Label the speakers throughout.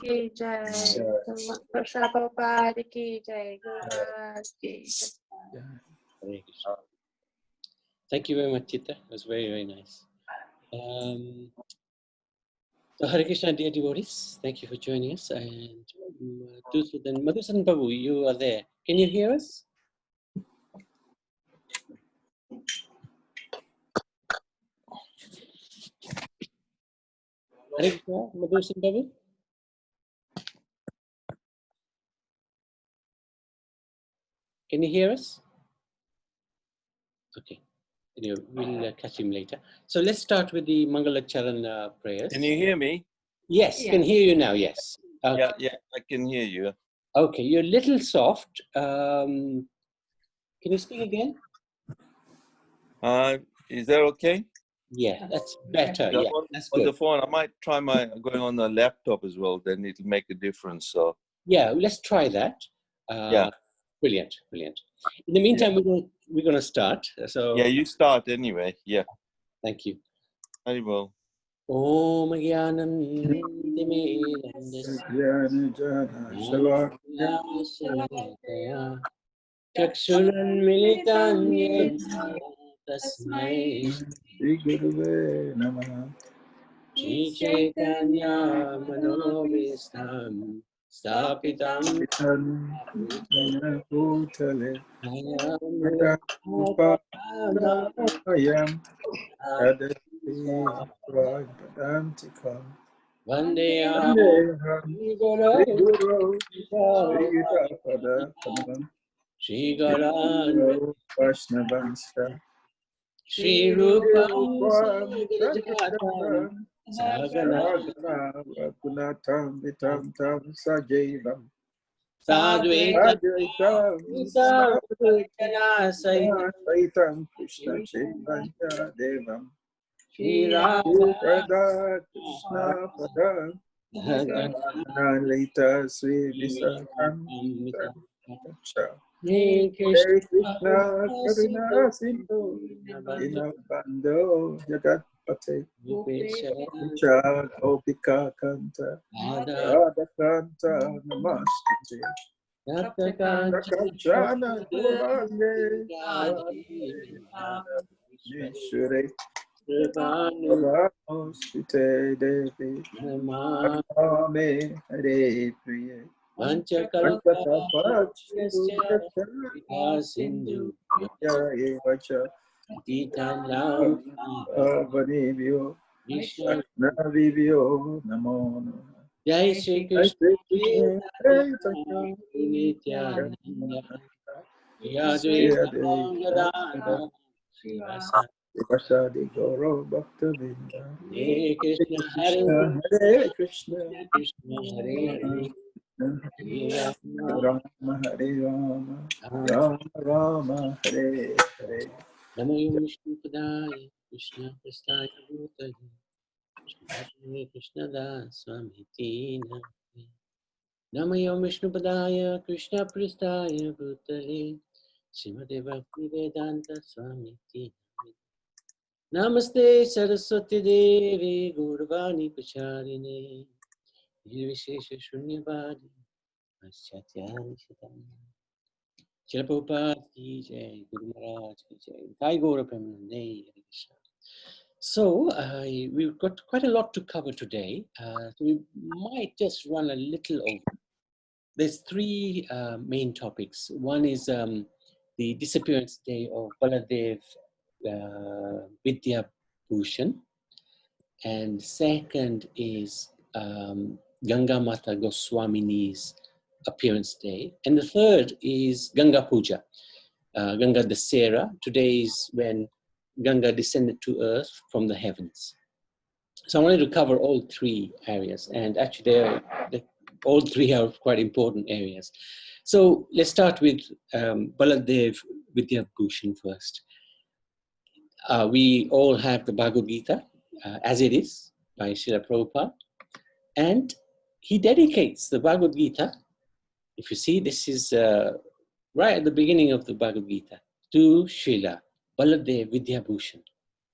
Speaker 1: की जय, Prabhupada की जय, Guru Maharaj की जय.
Speaker 2: Hare Krishna. Thank you very much, Chitta. It was very, very nice. So Hare Krishna, dear devotees, thank you for joining us. And Madhusudan Babu, you are there. Can you hear us? Hare Krishna, Madhusudan Babu? Can you hear us? Okay. Anyway, we'll catch him later. So let's start with the Mangala Charan prayers.
Speaker 3: Can you hear me?
Speaker 2: Yes, can hear you now, yes. Okay.
Speaker 3: Yeah, I can hear you.
Speaker 2: Okay, you're a little soft. Can you speak again?
Speaker 3: Is that okay?
Speaker 2: Yeah, that's better.
Speaker 3: Yeah,
Speaker 2: Yeah,
Speaker 3: on,
Speaker 2: that's
Speaker 3: on
Speaker 2: good.
Speaker 3: the phone, I might try going on the laptop as well. Then it'll make a difference. So
Speaker 2: Yeah, let's try that.
Speaker 3: yeah,
Speaker 2: Brilliant, brilliant. In the meantime, we're gonna start. So
Speaker 3: yeah, you start anyway. Yeah,
Speaker 2: thank you.
Speaker 3: I will.
Speaker 2: Om Gyanam Chakshuran Militan Tasmai
Speaker 4: Shri Guruve Namaha.
Speaker 2: Shri Chaitanya Manobhistam Stapitam
Speaker 4: Bhutale
Speaker 2: Ayam
Speaker 4: Ayam Adati Pradantikam
Speaker 2: Vandeyam
Speaker 4: Vandeham
Speaker 2: Shri
Speaker 4: Shri
Speaker 2: Guru
Speaker 4: Guru Shri Pada Padam
Speaker 2: Shri
Speaker 4: Shri
Speaker 2: Garan
Speaker 4: Guru Vaishnavansha
Speaker 2: Shri
Speaker 4: Shri
Speaker 2: Rupam
Speaker 4: Rupam
Speaker 2: Sagrajatam
Speaker 4: Sagrajatam
Speaker 2: Sagana
Speaker 4: Sadhana Vakunatam Vitam Tam Sajevam
Speaker 2: Sadvaitam
Speaker 4: Advaitam
Speaker 2: Savrajana Saitam
Speaker 4: Saitam Krishna Chaitanya Devam
Speaker 2: Shri Ram
Speaker 4: Pada Krishna Pada Lalita Sri Visakam
Speaker 2: Hare
Speaker 4: Hare
Speaker 2: Krishna
Speaker 4: Krishna Karuna Sindhu Dinabando Jagatpate Cha Gopika Kanta Radha Kanta Namaste Kanchana Gauranga Nishore Namaste Devi Name Hare Priya Panchakapa
Speaker 2: Sindhu
Speaker 4: Jaya Vacha
Speaker 2: Titanam
Speaker 4: Avanivyo
Speaker 2: Vishnu
Speaker 4: Navivyo Namo Namo
Speaker 2: Jai Shri Krishna Nityananda Yadvaita Gadadhara Srivasa
Speaker 4: Vasadi Goro Bhakta Vinda
Speaker 2: Hare Krishna
Speaker 4: Hare Krishna
Speaker 2: Krishna Hare Hare Hare
Speaker 4: Rama Hare Rama Rama Rama Hare Hare
Speaker 2: Namo Vishnu Padaya Krishna Prasthaya Bhutale Hare Krishna Das Swami Namo Vishnu Padaya Krishna Prasthaya Bhutale Srimate Bhakti Vedanta Swami Namaste Saraswati Devi Gurvani Pacharine Nirvishesha Shunyavadi Paschatya Shila Prabhupada ki jai, Guru Maharaj ki jai, Jai Gaura Premanande, Hare Krishna. So we've got quite a lot to cover today. So we might just run a little over. There's three main topics. One is the disappearance day of Baladev Vidyabhusana, and second is Ganga Mata Goswamini's appearance day, and the third is Ganga Puja, Ganga Dasera. Today is when Ganga descended to earth from the heavens. So I wanted to cover all three areas, and actually all three are quite important areas. So let's start with Baladev Vidyabhusana first. We all have the Bhagavad Gita as it is by Srila Prabhupada, and he dedicates the Bhagavad Gita. If you see, this is right at the beginning of the Bhagavad Gita to Srila Baladev Vidyabhusana,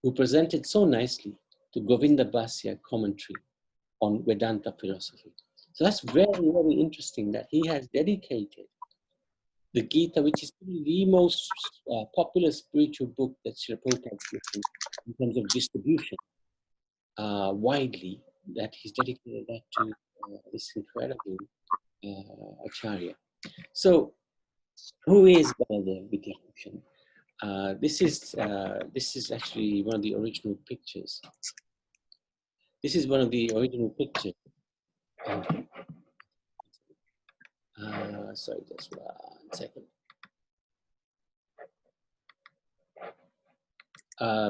Speaker 2: who presented so nicely to Govinda Bhasya commentary on Vedanta philosophy. So that's very, very interesting that he has dedicated the Gita, which is the most popular spiritual book that Srila Prabhupada has written in terms of distribution widely, that he's dedicated that to this incredible Acharya. So, who is Baladeva Vidyabhusana? This is actually one of the original pictures. This is one of the original pictures. Sorry, just 1 second.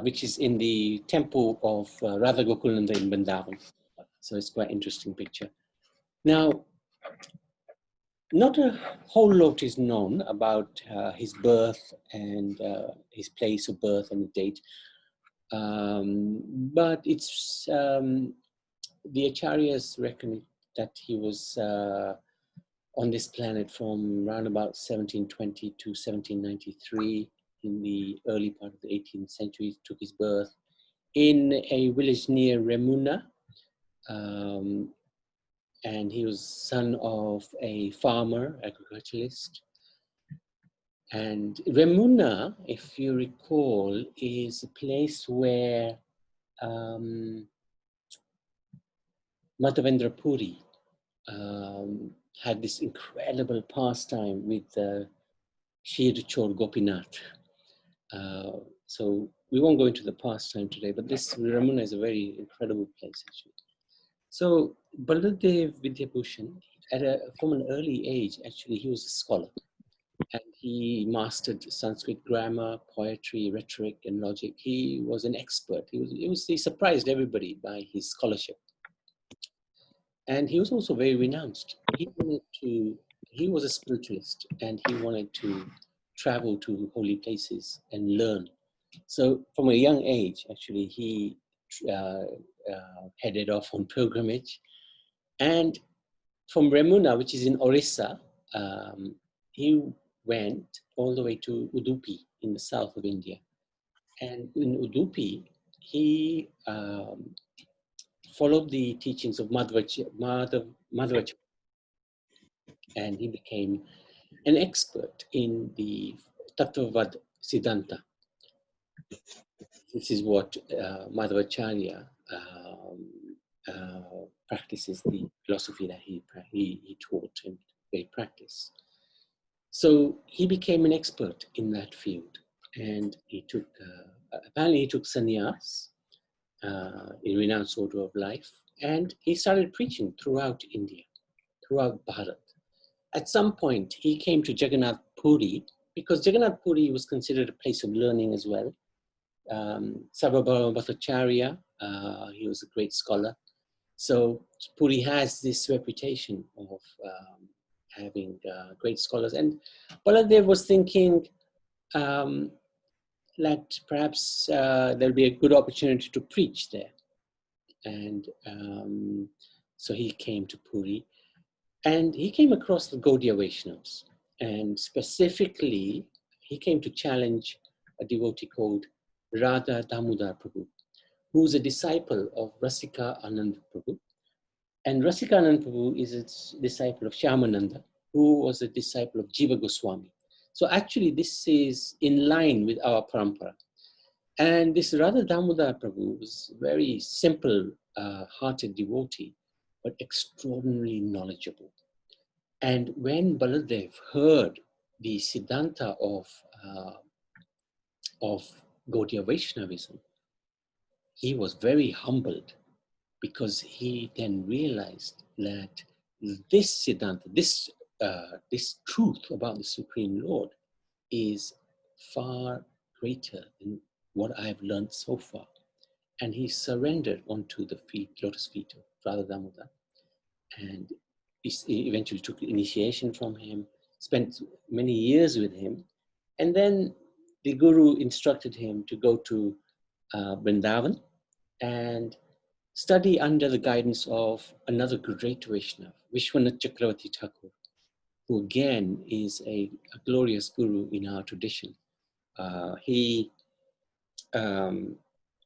Speaker 2: Which is in the temple of Radha Gokulananda in Vrindavan. So it's quite interesting picture. Now, not a whole lot is known about his birth and his place of birth and the date. But it's the Acharyas reckon that he was on this planet from around about 1720 to 1793. In the early part of the 18th century, he took his birth in a village near Remuna. And he was son of a farmer, agriculturalist. And Remuna, if you recall, is a place where Madhavendra Puri had this incredible pastime with Shir Chor Gopinath. So we won't go into the pastime today, but this Ramuna is a very incredible place actually. So Baladev Vidyabhusana, from an early age, actually he was a scholar. And he mastered Sanskrit grammar, poetry, rhetoric, and logic. He was an expert. He surprised everybody by his scholarship. And he was also very renounced. He was a spiritualist, and he wanted to travel to holy places and learn. So from a young age, actually, he headed off on pilgrimage. And from Remuna, which is in Orissa, he went all the way to Udupi in the south of India. And in Udupi, he followed the teachings of Madhvacharya, and he became an expert in the Tattvavad Siddhanta. This is what Madhvacharya practices, the philosophy that he taught and they practice. So he became an expert in that field, and he took apparently he took sannyas, in renounced order of life, and he started preaching throughout India, throughout Bharat. At some point, he came to Jagannath Puri because Jagannath Puri was considered a place of learning as well. Sarvabhauma Bhattacharya, he was a great scholar. So Puri has this reputation of having great scholars. And Baladev was thinking that perhaps there'll be a good opportunity to preach there. And so he came to Puri. And he came across the Gaudiya Vaishnavas. And specifically, he came to challenge a devotee called Radha Damodar Prabhu, who's a disciple of Rasika Anand Prabhu. And Rasika Anand Prabhu is a disciple of Shyamananda, who was a disciple of Jiva Goswami. So actually, this is in line with our parampara. And this Radha Damodar Prabhu was a very simple, hearted devotee, but extraordinarily knowledgeable. And when Baladev heard the Siddhanta of Gaudiya Vaishnavism, he was very humbled because he then realized that this Siddhanta, this truth about the Supreme Lord is far greater than what I've learned so far. And he surrendered onto the lotus feet of Radha Damodar, and he eventually took initiation from him, spent many years with him, and then the Guru instructed him to go to Vrindavan and study under the guidance of another great Vaishnava, Vishwanath Chakravarti Thakur, who again is a glorious Guru in our tradition.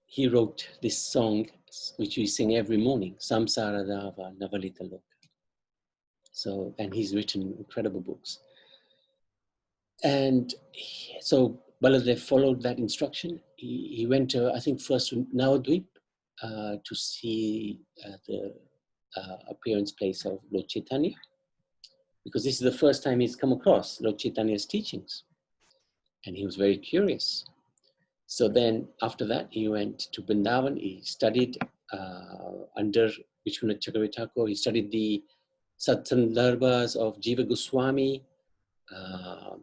Speaker 2: He wrote this song, which we sing every morning, Samsara Dava Navalita Loka. So, and he's written incredible books. And so Baladeva followed that instruction. He went to, I think, first to Navadvip to see the appearance place of Lord Chaitanya, because this is the first time he's come across Lord Chaitanya's teachings. And he was very curious. So then after that, he went to Vrindavan. He studied under Vishwanath Chakravarti Thakur. He studied the Satsandarbhas of Jiva Goswami.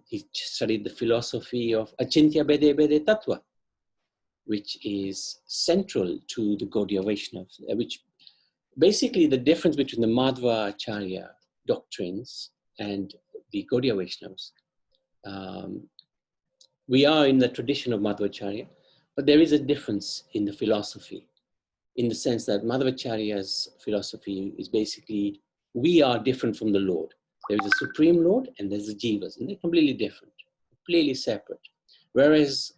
Speaker 2: He studied the philosophy of Achintya Bede Bede Tattva, which is central to the Gaudiya Vaishnavas, which basically the difference between the Madhva Acharya doctrines and the Gaudiya Vaishnavas. We are in the tradition of Madhvacharya, but there is a difference in the philosophy, in the sense that Madhvacharya's philosophy is basically, we are different from the Lord. There is a Supreme Lord and there's the Jivas, and they're completely different, completely separate. Whereas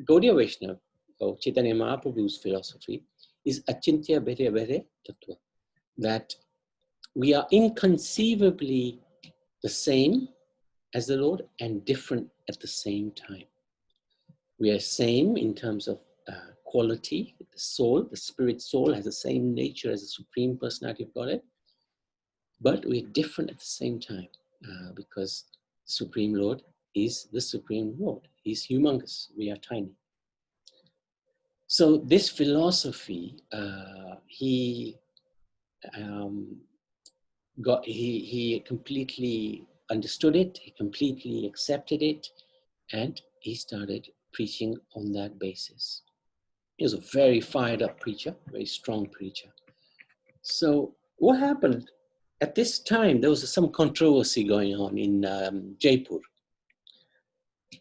Speaker 2: Gaudiya Vaishnava, or Chaitanya Mahaprabhu's philosophy, is Achintya Bhere Bhere Tattva, that we are inconceivably the same as the Lord and different at the same time. We are same in terms of quality. The soul, the spirit soul, has the same nature as the Supreme Personality of Godhead, but we're different at the same time because Supreme Lord is the Supreme Lord. He's humongous. We are tiny. So this philosophy, he completely understood it. He completely accepted it, and he started preaching on that basis. He was a very fired up preacher, very strong preacher. So what happened? At this time, there was some controversy going on in Jaipur.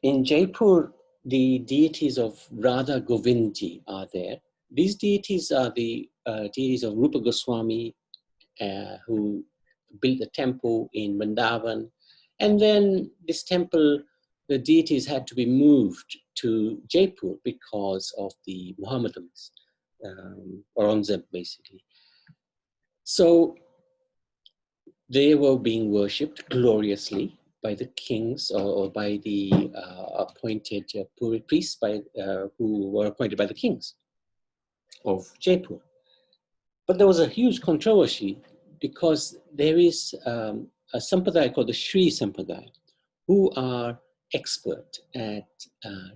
Speaker 2: In Jaipur, the deities of Radha Govindji are there. These deities are the deities of Rupa Goswami, who built the temple in Vrindavan. And then this temple, the deities had to be moved to Jaipur because of the Mohammedans, Aurangzeb basically. So they were being worshipped gloriously by the kings or by the appointed priests who were appointed by the kings of Jaipur. But there was a huge controversy because there is a sampradaya called the Sri Sampradaya, who are expert at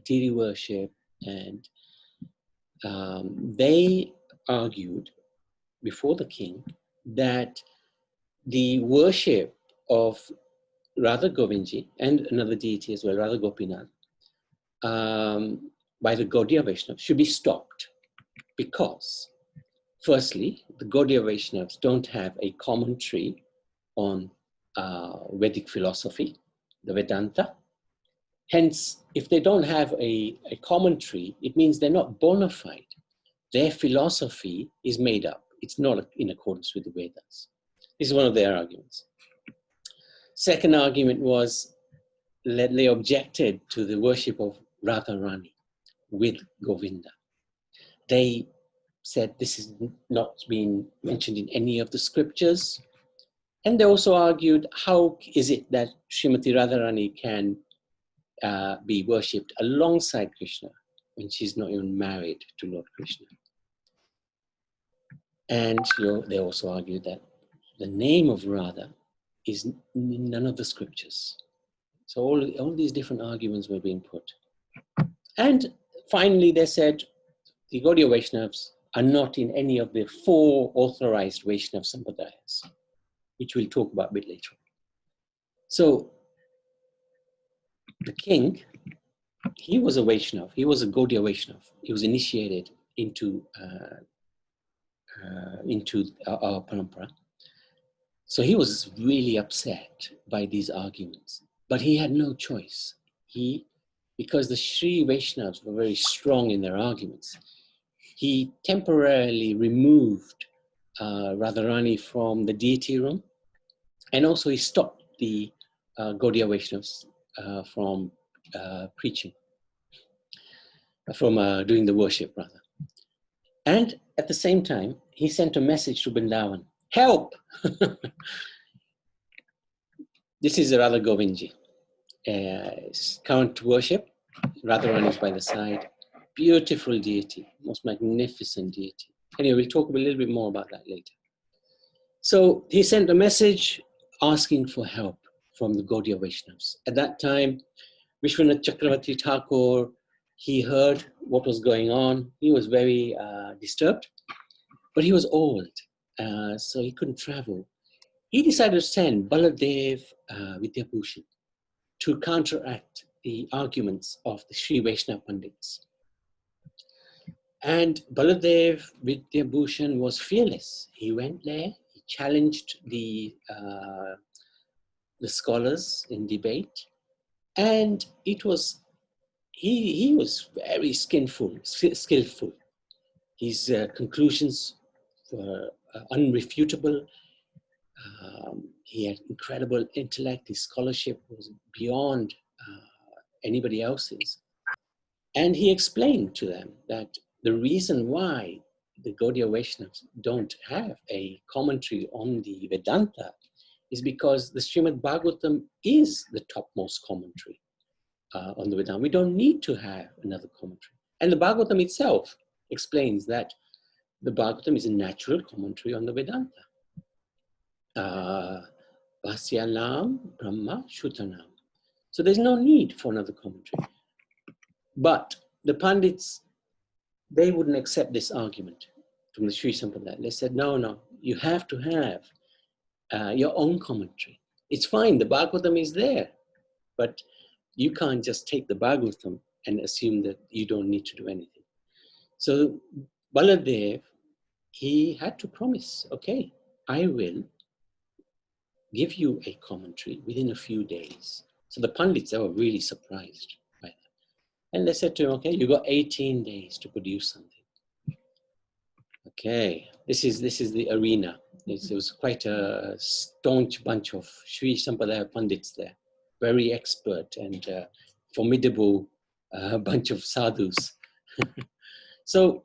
Speaker 2: deity worship, and they argued before the king that the worship of Radha Govindji and another deity as well, Radha Gopinath, by the Gaudiya Vaishnavas should be stopped because, firstly, the Gaudiya Vaishnavas don't have a commentary on Vedic philosophy, the Vedanta. Hence, if they don't have a commentary, it means they're not bona fide. Their philosophy is made up. It's not in accordance with the Vedas. This is one of their arguments. Second argument was that they objected to the worship of Radharani with Govinda. They said this is not being mentioned in any of the scriptures. And they also argued, how is it that Srimati Radharani can be worshipped alongside Krishna when she's not even married to Lord Krishna? And they also argued that the name of Radha is in none of the scriptures. So all these different arguments were being put. And finally, they said the Gaudiya Vaishnavas are not in any of the 4 authorized Vaishnava Sampradayas, which we'll talk about a bit later. So the king, he was a Vaishnava. He was a Gaudiya Vaishnava. He was initiated into our parampara. So he was really upset by these arguments, but he had no choice. Because the Sri Vaishnavas were very strong in their arguments, he temporarily removed Radharani from the deity room, and also he stopped the Gaudiya Vaishnavas from preaching, from doing the worship rather. And at the same time, he sent a message to Vrindavan, help! This is Radha Govindji. Current worship, Radharani is by the side. Beautiful deity, most magnificent deity. Anyway, we'll talk a little bit more about that later. So he sent a message asking for help from the Gaudiya Vaishnavas. At that time, Vishwanath Chakravarti Thakur, he heard what was going on. He was very disturbed, but he was old, so he couldn't travel. He decided to send Baladeva Vidyabhusana to counteract the arguments of the Sri Vaishnava Pandits. And Baladev Vidyabhusana was fearless. He went there, he challenged the scholars in debate, and it was he was very skillful. His conclusions were unrefutable. He had incredible intellect. His scholarship was beyond anybody else's. And he explained to them that the reason why the Gaudiya Vaishnavas don't have a commentary on the Vedanta is because the Srimad Bhagavatam is the topmost commentary on the Vedanta. We don't need to have another commentary. And the Bhagavatam itself explains that the Bhagavatam is a natural commentary on the Vedanta. Vasyanam Brahma Shutanam. So there's no need for another commentary. But the Pandits, they wouldn't accept this argument from the Sri Sampradaya. They said, no, you have to have your own commentary. It's fine, the Bhagavatam is there, but you can't just take the Bhagavatam and assume that you don't need to do anything. So Baladev, he had to promise, okay, I will give you a commentary within a few days. So the Pandits, they were really surprised by that. And they said to him, okay, you got 18 days to produce something. Okay, this is the arena. There was quite a staunch bunch of Sri Sampradaya Pandits there, very expert and formidable bunch of sadhus. So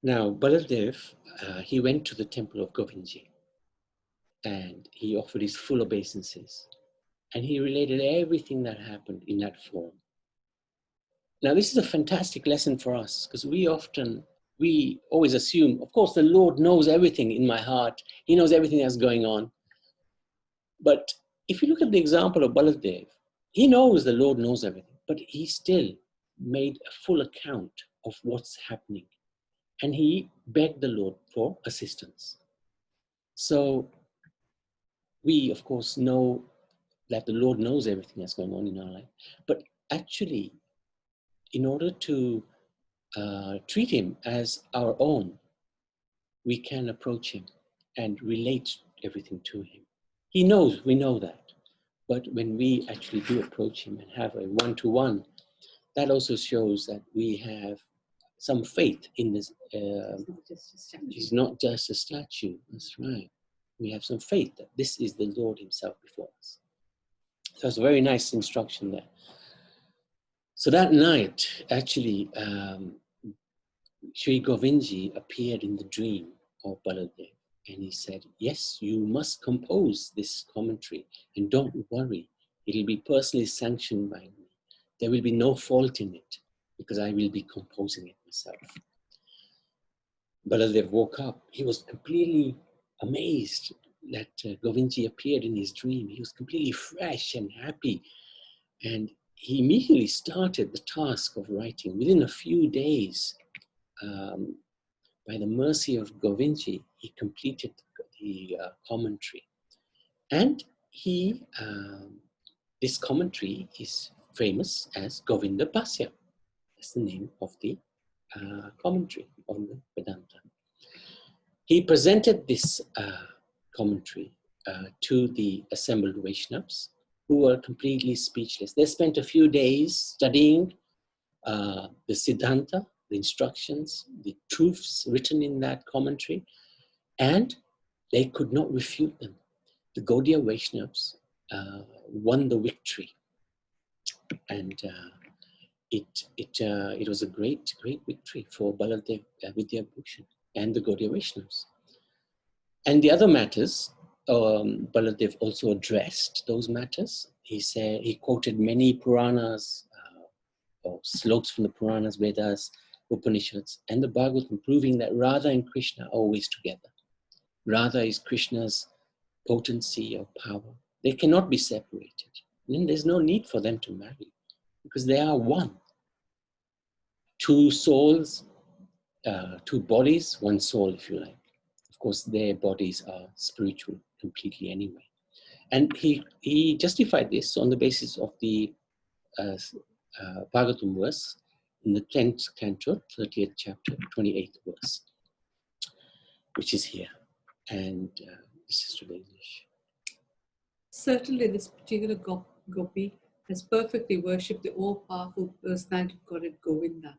Speaker 2: now Baladev, he went to the temple of Govindji and he offered his full obeisances and he related everything that happened in that form. Now this is a fantastic lesson for us because we always assume, of course, the Lord knows everything in my heart. He knows everything that's going on. But if you look at the example of Baladev, he knows the Lord knows everything, but he still made a full account of what's happening. And he begged the Lord for assistance. So we, of course, know that the Lord knows everything that's going on in our life. But actually, in order to treat him as our own, we can approach him and relate everything to him. He knows, we know that. But when we actually do approach him and have a one-to-one, that also shows that we have some faith in this. He's not just a statue, that's right. We have some faith that this is the Lord himself before us. So it's a very nice instruction there. So that night, actually, Sri Govindji appeared in the dream of Baladev. And he said, yes, you must compose this commentary and don't worry, it'll be personally sanctioned by me. There will be no fault in it because I will be composing it myself. Baladev woke up. He was completely amazed that Govindji appeared in his dream. He was completely fresh and happy. And he immediately started the task of writing. Within a few days, by the mercy of Govindji, he completed the commentary. And this commentary is famous as Govinda Bhasya. That's the name of the commentary on the Vedanta. He presented this commentary to the assembled Vaishnavas, who were completely speechless. They spent a few days studying the Siddhanta, the instructions, the truths written in that commentary, and they could not refute them. The Gaudiya Vaishnavas won the victory, and it was a great victory for Baladeva Vidyabhusana and the Gaudiya Vaishnavas. And the other matters Baladev also addressed those matters. He said, he quoted many Puranas, or slokas from the Puranas, Vedas, Upanishads, and the Bhagavatam, proving that Radha and Krishna are always together. Radha is Krishna's potency or power. They cannot be separated. Then there's no need for them to marry, because they are one. Two souls, two bodies, one soul, if you like. Of course, their bodies are spiritual completely anyway. And he justified this on the basis of the Bhagavatam verse in the 10th canto, 30th chapter, 28th verse, which is here. And this is to the English.
Speaker 5: Certainly, this particular gopi has perfectly worshipped the all-powerful personality of Godhead Govinda,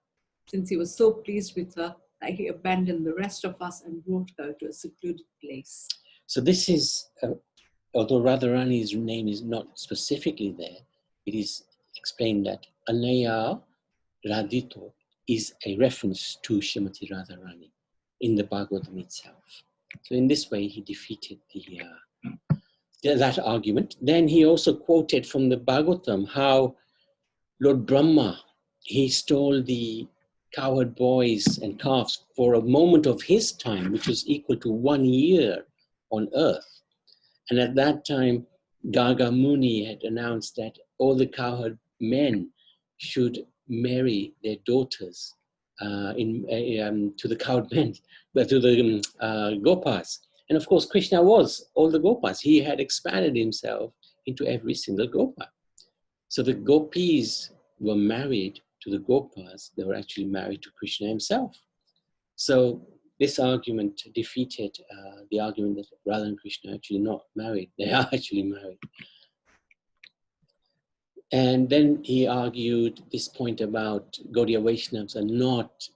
Speaker 5: since he was so pleased with her that he abandoned the rest of us and brought her to a secluded place.
Speaker 2: So this is, although Radharani's name is not specifically there, it is explained that Anaya Radhito is a reference to Srimati Radharani in the Bhagavatam itself. So in this way, he defeated that argument. Then he also quoted from the Bhagavatam how Lord Brahma, he stole the cowherd boys and calves for a moment of his time, which was equal to 1 year on earth. And at that time, Garga Muni had announced that all the cowherd men should marry their daughters to the cowherd men, but to the Gopas. And of course, Krishna was all the Gopas. He had expanded himself into every single Gopa. So the Gopis were married to the Gopas. They were actually married to Krishna himself. So this argument defeated the argument that Radha and Krishna are actually not married. They are actually married. And then he argued this point about Gaudiya Vaishnavas are not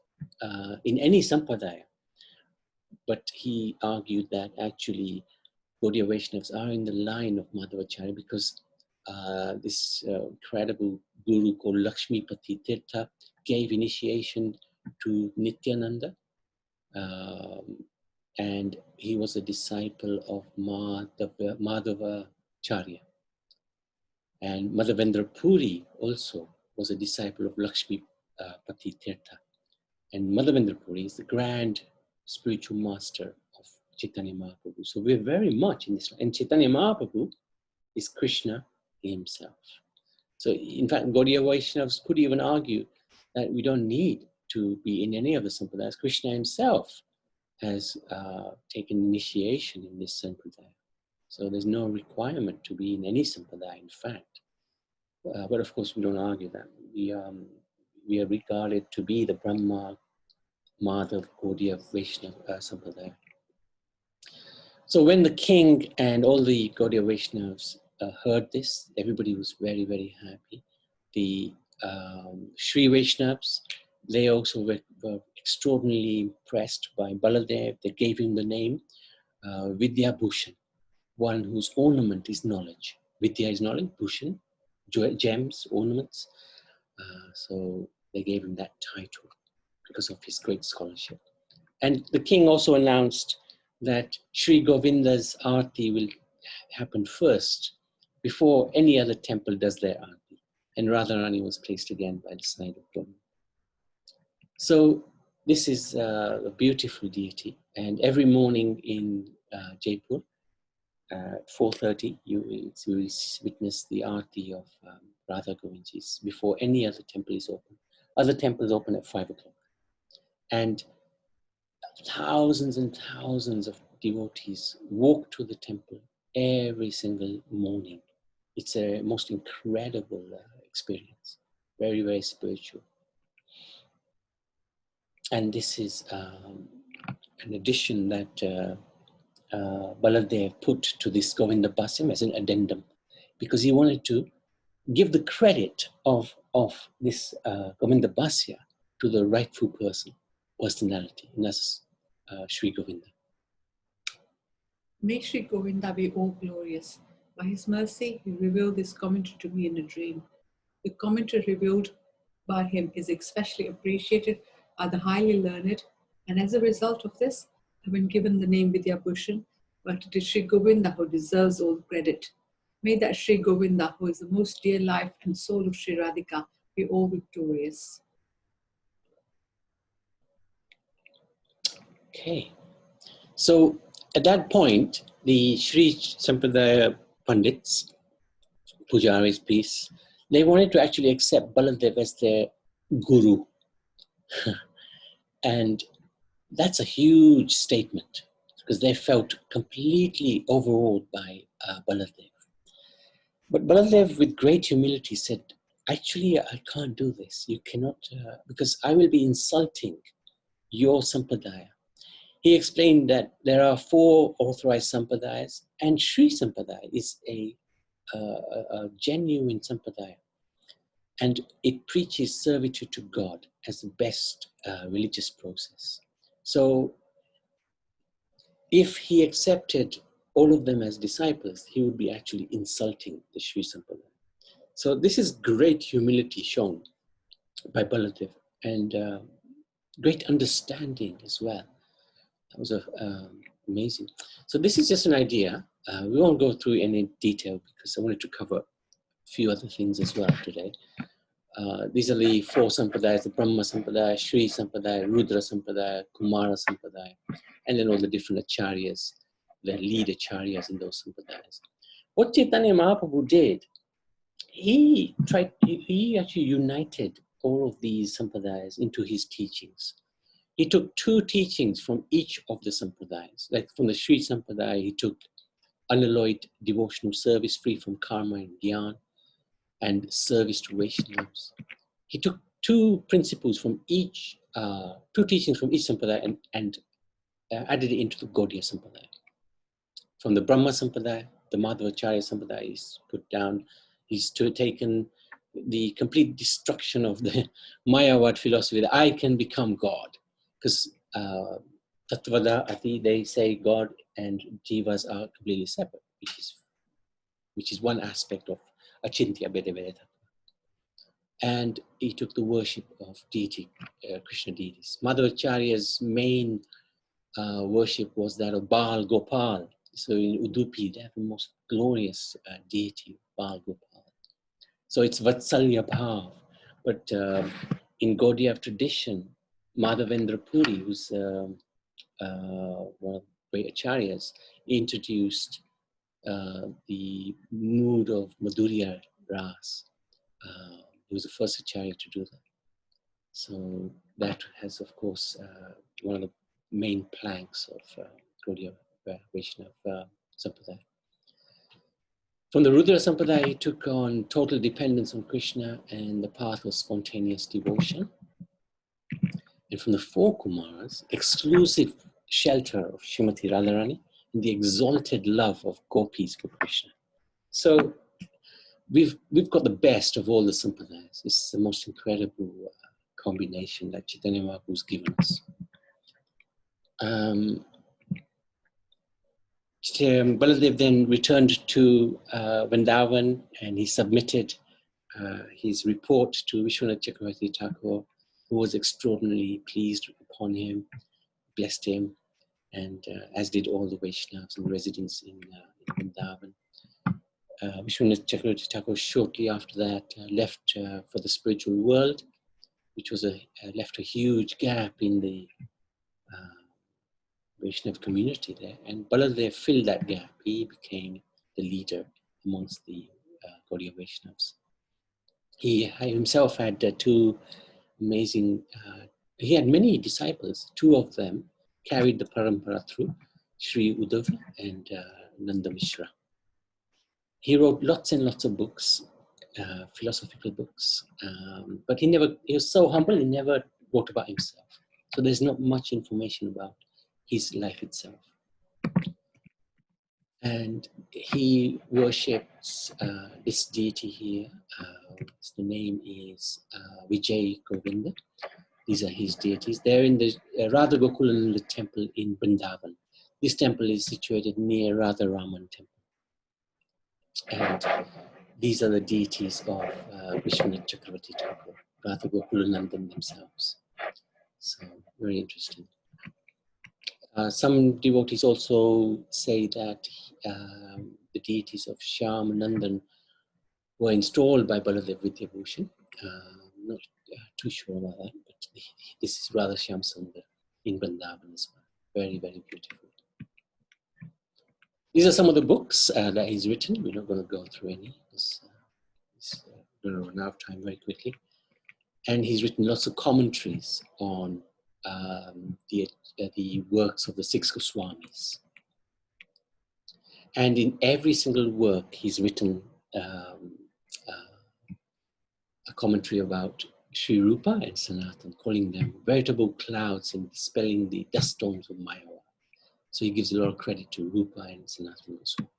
Speaker 2: in any sampradaya. But he argued that actually Gaudiya Vaishnavas are in the line of Madhavacharya because this incredible guru called Lakshmipati Tirtha gave initiation to Nityananda. And he was a disciple of Madhavacharya. And Madhavendra Puri also was a disciple of Lakshmipati Tirtha. And Madhavendra Puri is the grand spiritual master of Chaitanya Mahaprabhu. So we're very much in this. And Chaitanya Mahaprabhu is Krishna himself. So in fact, Gaudiya Vaishnavas could even argue that we don't need to be in any of the sampradayas. Krishna himself has taken initiation in this sampradaya. So there's no requirement to be in any sampradaya, in fact. But of course, we don't argue that. We are regarded to be the Brahma, Madhav, Gaudiya, Vaishnava sampradaya. So when the king and all the Gaudiya Vaishnavas heard this, everybody was very, very happy. The Sri Vaishnavas, they also were extraordinarily impressed by Baladeva. They gave him the name Vidyabhusana, one whose ornament is knowledge. Vidya is knowledge, Bhushan, gems, ornaments. So they gave him that title because of his great scholarship. And the king also announced that Sri Govinda's Aarti will happen first before any other temple does their Aarti. And Radharani was placed again by the side of Govinda. So this is a beautiful deity. And every morning in Jaipur, at 4:30, you will witness the Aarti of Radha Govindji's before any other temple is open. Other temples open at 5 o'clock. And thousands and thousands of devotees walk to the temple every single morning. It's a most incredible experience, very, very spiritual. And this is an addition that Baladev put to this Govinda Bhasyam as an addendum, because he wanted to give the credit of this Govinda Bhasya to the rightful personality, and that's Sri Govinda.
Speaker 5: May Sri Govinda be all glorious. By his mercy, he revealed this commentary to me in a dream. The commentary revealed by him is especially appreciated by the highly learned, and as a result of this, I've been given the name Vidyabhusana, but it is Sri Govinda who deserves all the credit. May that Sri Govinda, who is the most dear life and soul of Sri Radhika, be all victorious.
Speaker 2: Okay. So at that point, the Sri Sampradaya Pandits, Pujaris, peace, they wanted to actually accept Baladeva as their guru. And that's a huge statement because they felt completely overawed by Baladev. But Baladev, with great humility, said, actually, I can't do this. You cannot, because I will be insulting your Sampradaya. He explained that there are 4 authorized Sampradayas, and Sri Sampradaya is a genuine Sampradaya. And it preaches servitude to God as the best religious process. So if he accepted all of them as disciples, he would be actually insulting the Sri Sampradaya. So this is great humility shown by Baladev and great understanding as well. That was amazing. So this is just an idea. We won't go through any detail because I wanted to cover a few other things as well today. These are the 4 Sampradayas, the Brahma Sampradaya, Sri Sampradaya, Rudra Sampradaya, Kumara Sampradaya, and then all the different acharyas, the lead acharyas in those Sampradayas. What Chaitanya Mahaprabhu did, he actually united all of these Sampradayas into his teachings. He took 2 teachings from each of the Sampradayas. Like from the Sri Sampradaya, he took unalloyed devotional service free from karma and gyan, and service to Vaishnavas. He took 2 principles from each, 2 teachings from each Sampradaya and added it into the Gaudiya Sampradaya. From the Brahma Sampradaya, the Madhvacharya Sampradaya is put down. He's taken the complete destruction of the Mayavad philosophy that I can become God. Because Tattvada Ati, they say God and Jivas are completely separate, which is one aspect of Achintya Bheda. And he took the worship of deity, Krishna deities. Madhvacharya's main worship was that of Baal Gopal. So in Udupi, they have the most glorious deity, Baal Gopal. So it's Vatsalya Bhav. But in Gaudiya tradition, Madhavendra Puri, who's one of the great acharyas, introduced the mood of Madhurya Ras. He was the first acharya to do that. So that has, of course, one of the main planks of Gaudiya Vaishnava Sampradaya. From the Rudra Sampradaya, he took on total dependence on Krishna and the path of spontaneous devotion. And from the 4 Kumaras, exclusive shelter of Srimati Radharani and the exalted love of gopis for Krishna. So we've got the best of all the Sampradayas. It's the most incredible combination that Chaitanya Mahaprabhu has given us. Baladev then returned to Vrindavan and he submitted his report to Vishwanath Chakravarti Thakur, who was extraordinarily pleased upon him, blessed him, and as did all the Vaishnavas and residents in Vrindavan. Vishwanath Chakravarti Thakur shortly after that left for the spiritual world, which was left a huge gap in the Vaishnava community there, and Baladev filled that gap. He became the leader amongst the Gaudiya Vaishnavas. He himself had 2 amazing, he had many disciples. 2 of them carried the parampara through, Sri Uddhava and Nanda Mishra. He wrote lots and lots of books, philosophical books, but he was so humble, he never wrote about himself. So there's not much information about his life itself. And he worships this deity here. The name is Vijay Govinda. These are his deities. They're in the Radha Gokulananda temple in Vrindavan. This temple is situated near Radha Raman temple. And these are the deities of Vishwanath Chakravarti Thakur, Radha Gokulanandan themselves. So very interesting. Some devotees also say that the deities of Shyam and Nandan were installed by Baladev Vidyabhushan. I'm not too sure about that, but this is rather Shyam Sundar in Vrindavan as well. Very, very beautiful. These are some of the books that he's written. We're not going to go through any. We're going to run out of time very quickly. And he's written lots of commentaries on the works of the six Goswamis. And in every single work, he's written a commentary about Sri Rupa and Sanatan, calling them veritable clouds in dispelling the dust storms of Maya. So he gives a lot of credit to Rupa and Sanatan Goswami.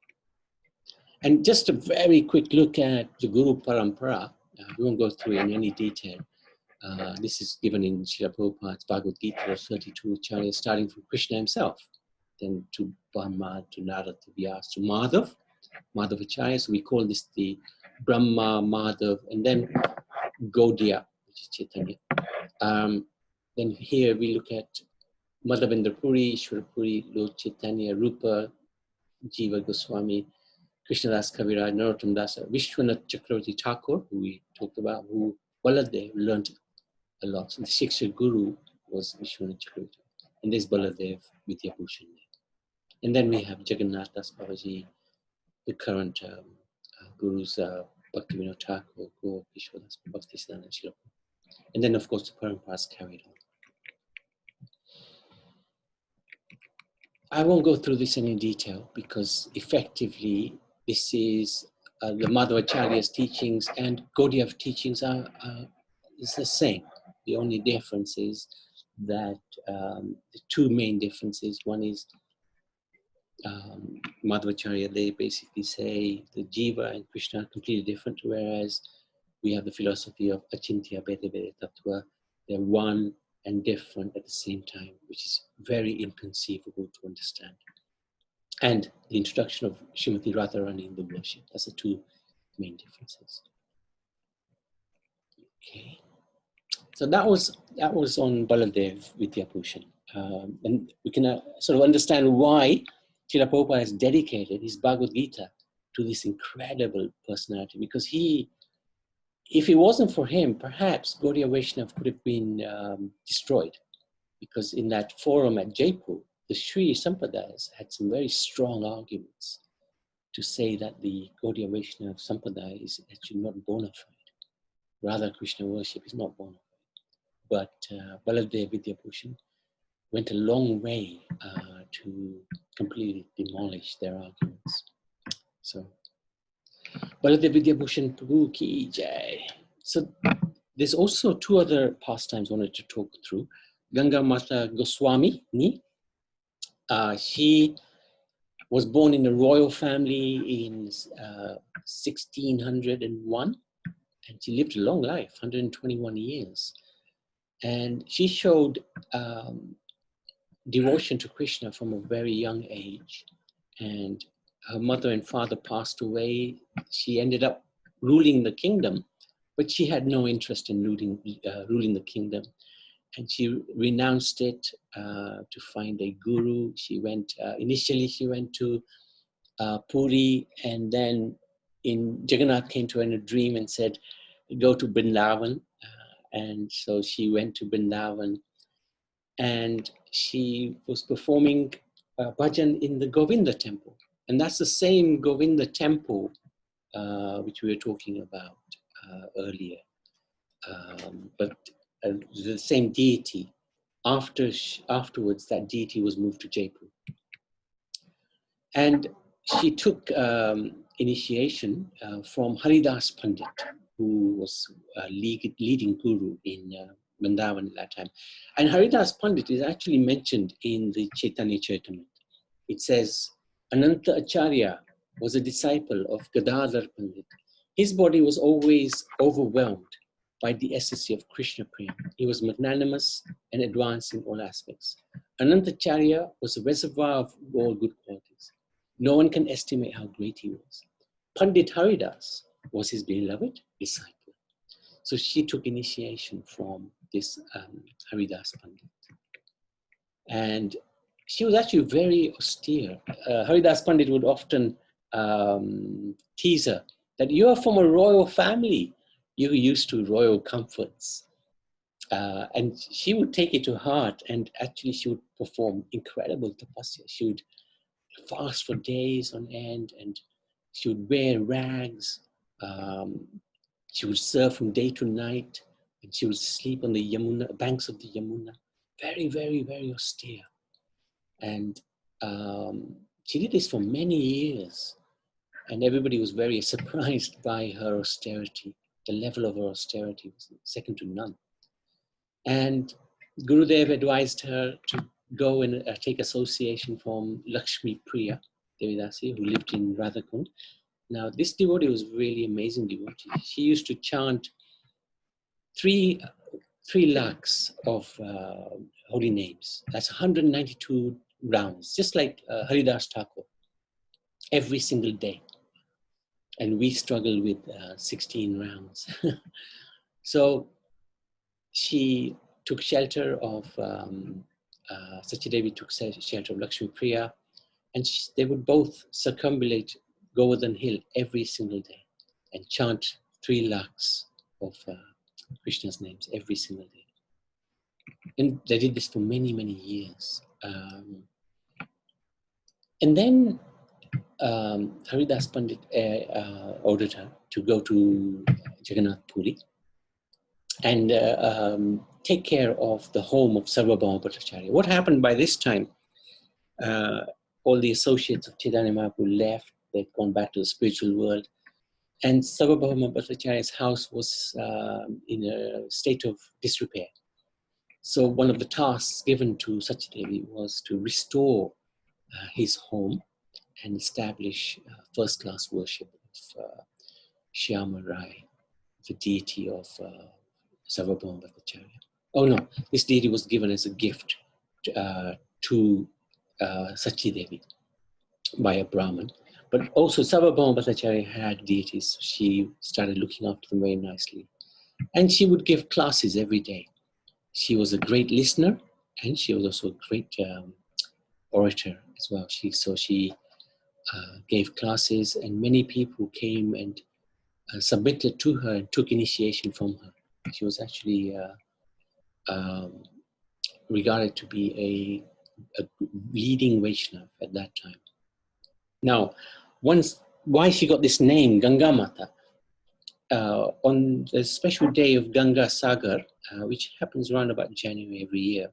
Speaker 2: And just a very quick look at the Guru Parampara. We won't go through in any detail. This is given in Srila Prabhupada's Bhagavad Gita, 32 acharyas, starting from Krishna himself, then to Brahma, to Narada, to Vyas, to Madhav Acharya. So we call this the Brahma, Madhav, and then Gaudiya, which is Chaitanya. Then here we look at Madhavendra Puri, Ishwara Puri, Lord Chaitanya, Rupa, Jiva Goswami, Krishnadas Kaviraj, Narottam Dasa, Vishwanath Chakravarti Thakur, who we talked about, who Baladev learned a lot. So the Shiksha Guru was Vishwanath Chakravarti. And there's Baladev Vidyabhushan. And then we have Jagannath Das Babaji, the current Gurus, Bhaktivinoda Thakur, Gaur Kishore, Bhaktisiddhanta Srila. And then, of course, the Paramparas carried on. I won't go through this in detail because effectively this is the Madhvacharya's teachings and Gaudiya's teachings is the same. The only difference is that the two main differences, one is Madhvacharya, they basically say the Jiva and Krishna are completely different, whereas we have the philosophy of Achintya Bheda Bheda Tattva. They're one and different at the same time, which is very inconceivable to understand. And the introduction of Srimati Radharani in the worship. That's the two main differences. Okay. So that was on Baladev Vidyabhushan. And we can sort of understand why Srila Prabhupada has dedicated his Bhagavad Gita to this incredible personality. Because if it wasn't for him, perhaps Gaudiya Vaishnava could have been destroyed. Because in that forum at Jaipur, the Sri Sampradayas had some very strong arguments to say that the Gaudiya Vaishnava Sampradaya is actually not bona fide. Radha Krishna worship is not bona fide. But Baladev Vidyabhushan went a long way to completely demolish their arguments. So, Baladev Vidyabhushan Prabhu Ki Jai. So, there's also two other pastimes I wanted to talk through. Ganga Mata Goswami, she was born in a royal family in 1601, and she lived a long life, 121 years. And she showed devotion to Krishna from a very young age. And her mother and father passed away. She ended up ruling the kingdom, but she had no interest in ruling the kingdom. And she renounced it to find a guru. She went, initially she went to Puri, and then Jagannath came to her in a dream and said, go to Vrindavan. And so she went to Vrindavan, and she was performing bhajan in the Govinda temple. And that's the same Govinda temple which we were talking about earlier. But the same deity. Afterwards, that deity was moved to Jaipur. And she took initiation from Haridas Pandit, who was a leading guru in Vrindavan at that time. And Haridas Pandit is actually mentioned in the Chaitanya Charitamrita. It says, Ananta Acharya was a disciple of Gadadhar Pandit. His body was always overwhelmed by the ecstasy of Krishna Prema. He was magnanimous and advanced in all aspects. Anantacharya was a reservoir of all good qualities. No one can estimate how great he was. Pandit Haridas was his beloved disciple. So she took initiation from this Haridas Pandit. And she was actually very austere. Haridas Pandit would often tease her that you are from a royal family. You're used to royal comforts. And she would take it to heart, and actually she would perform incredible tapasya. She would fast for days on end, and she would wear rags. She would serve from day to night, and she would sleep on the Yamuna, banks of the Yamuna. Very, very, very austere. And she did this for many years, and everybody was very surprised by her austerity. The level of her austerity was second to none. And Gurudev advised her to go and take association from Lakshmi Priya Devidasi, who lived in Radhakund. Now, this devotee was really amazing devotee. She used to chant 3 lakhs of holy names. That's 192 rounds, just like Haridas Thakur, every single day. And we struggle with 16 rounds. So she took shelter of, Sachidevi took shelter of Lakshmi Priya, and they would both circumambulate Govardhan Hill every single day and chant 3 lakhs of Krishna's names every single day. And they did this for many, many years. And then Haridas Pandit ordered her to go to Jagannath Puri and take care of the home of Sarvabhauma Bhattacharya. What happened by this time? All the associates of Chaitanya Mahaprabhu left. They'd gone back to the spiritual world. And Sarvabhauma Bhattacharya's house was in a state of disrepair. So one of the tasks given to Sachidevi was to restore his home and establish first-class worship of Shyama Rai, the deity of Sarvabhauma Bhattacharya. Oh no, this deity was given as a gift to Sachidevi by a Brahmin. But also Sarvabhauma Bhattacharya had deities, so she started looking after them very nicely. And she would give classes every day. She was a great listener, and she was also a great orator as well. She gave classes, and many people came and submitted to her and took initiation from her. She was actually regarded to be a leading Vaishnava at that time. Now, why she got this name, Ganga Mata, on the special day of Ganga Sagar, which happens around about January every year,